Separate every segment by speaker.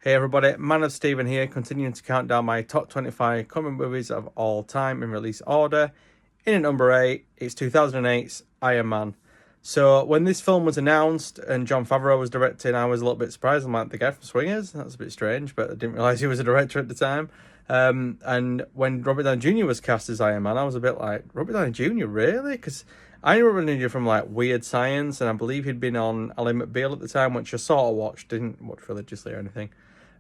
Speaker 1: Hey everybody, Man of Stephen here, continuing to count down my top 25 comic movies of all time in release order. In at number 8, it's 2008's Iron Man. So when this film was announced and Jon Favreau was directing, I was a little bit surprised. I'm like, the guy from Swingers? That's a bit strange, but I didn't realise he was a director at the time. And when Robert Downey Jr. was cast as Iron Man, I was a bit like, Robert Downey Jr., really? Because I knew Robert Downey Jr. from like Weird Science, and I believe he'd been on Ally McBeal at the time, which I sort of watched, didn't watch religiously or anything.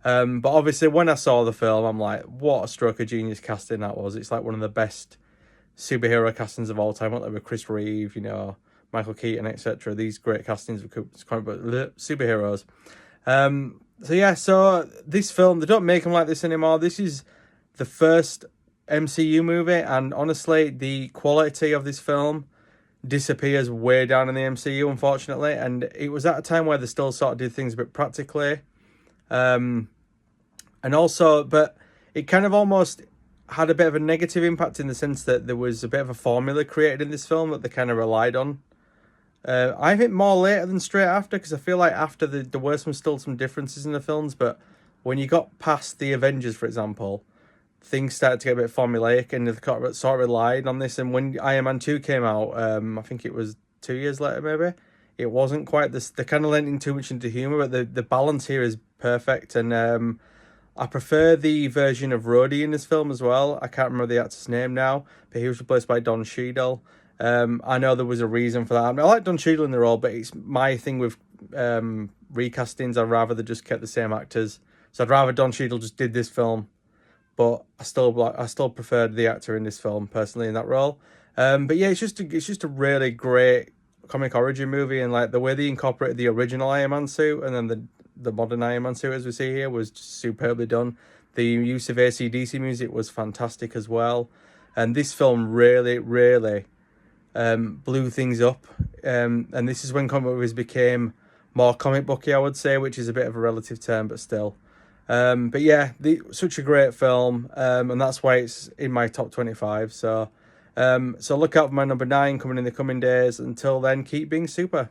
Speaker 1: But obviously, when I saw the film, I'm like, what a stroke of genius casting that was. It's like one of the best superhero castings of all time, like with Chris Reeve, Michael Keaton, etc. These great castings of superheroes. So this film, they don't make them like this anymore. This is the first MCU movie, and honestly, the quality of this film disappears way down in the MCU, unfortunately. And it was at a time where they still sort of did things a bit practically. And also, but it kind of almost had a bit of a negative impact in the sense that there was a bit of a formula created in this film that they kind of relied on. I think more later than straight after, because I feel like after there were still some differences in the films, but when you got past the Avengers, for example, things started to get a bit formulaic, and they sort of relied on this. And when Iron Man 2 came out, I think it was 2 years later, maybe, it wasn't quite this. They kind of lent in too much into humor, but the balance here is perfect. And I prefer the version of Rhodey in this film as well. I can't remember the actor's name now, but he was replaced by Don Cheadle. I know there was a reason for that. I like Don Cheadle in the role, but it's my thing with recastings. I'd rather they just kept the same actors. So I'd rather Don Cheadle just did this film, but I still preferred the actor in this film personally in that role. But yeah, it's just a really great comic origin movie, and like the way they incorporated the original Iron Man suit and then the modern Iron Man suit as we see here was just superbly done. The use of AC/DC music was fantastic as well, and this film really blew things up. And this is when comic movies became more comic booky, I would say, which is a bit of a relative term, but still. But yeah, such a great film, and that's why it's in my top 25. So look out for my number 9 coming in the coming days. Until then, keep being super.